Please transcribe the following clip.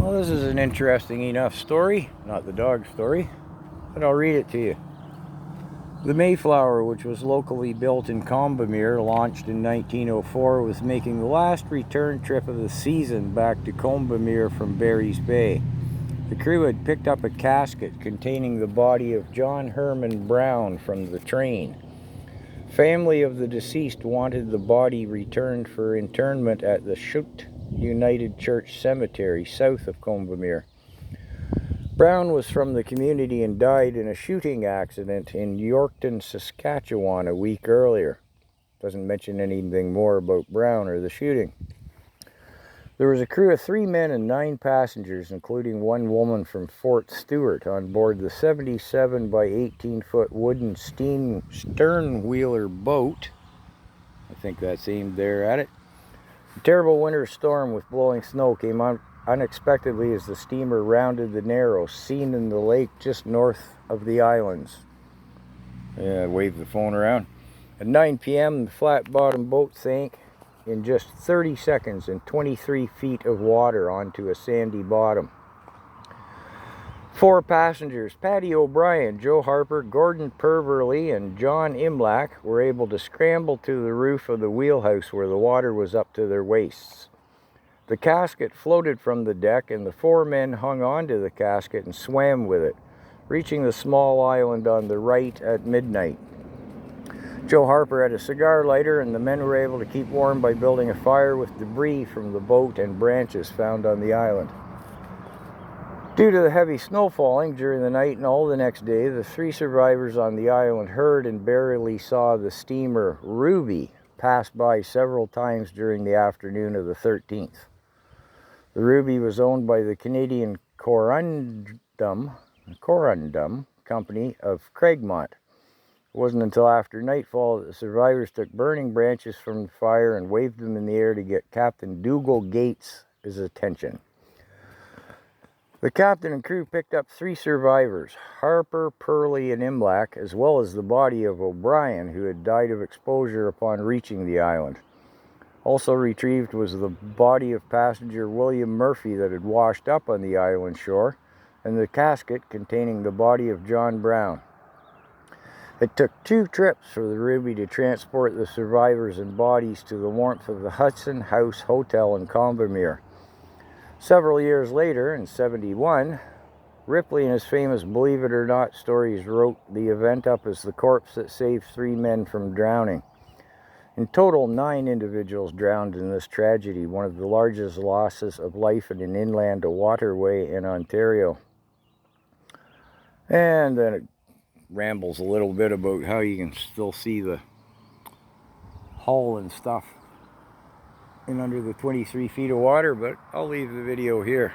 Well, this is an interesting enough story, not the dog story, but I'll read it to you. The Mayflower, which was locally built in Combamere, launched in 1904, was making the last return trip of the season back to Combamere from Barry's Bay. The crew had picked up a casket containing the body of John Herman Brown from the train. Family of the deceased wanted the body returned for interment at the Chute United Church Cemetery south of Combamere. Brown was from the community and died in a shooting accident in Yorkton, Saskatchewan a week earlier. Doesn't mention anything more about Brown or the shooting. There was a crew of 3 men and 9 passengers, including one woman from Fort Stewart, on board the 77 by 18-foot wooden stern-wheeler boat. I think that's aimed there at it. A terrible winter storm with blowing snow came on unexpectedly as the steamer rounded the Narrows, seen in the lake just north of the islands. Wave the phone around. At 9 p.m., the flat-bottom boat sank in just 30 seconds in 23 feet of water onto a sandy bottom. 4 passengers, Paddy O'Brien, Joe Harper, Gordon Perverley, and John Imlach, were able to scramble to the roof of the wheelhouse where the water was up to their waists. The casket floated from the deck, and the 4 men hung onto the casket and swam with it, reaching the small island on the right at midnight. Joe Harper had a cigar lighter, and the men were able to keep warm by building a fire with debris from the boat and branches found on the island. Due to the heavy snow falling during the night and all the next day, the 3 survivors on the island heard and barely saw the steamer Ruby pass by several times during the afternoon of the 13th. The Ruby was owned by the Canadian Corundum Company of Craigmont. It wasn't until after nightfall that the survivors took burning branches from the fire and waved them in the air to get Captain Dougal Gates' attention. The captain and crew picked up 3 survivors, Harper, Purley, and Imlach, as well as the body of O'Brien, who had died of exposure upon reaching the island. Also retrieved was the body of passenger William Murphy that had washed up on the island shore, and the casket containing the body of John Brown. It took 2 trips for the Ruby to transport the survivors and bodies to the warmth of the Hudson House Hotel in Combamere. Several years later, in '71, Ripley in his famous Believe It or Not stories wrote the event up as the corpse that saved 3 men from drowning. In total, 9 individuals drowned in this tragedy, one of the largest losses of life in an inland waterway in Ontario. And then it rambles a little bit about how you can still see the hull and stuff in under the 23 feet of water, but I'll leave the video here.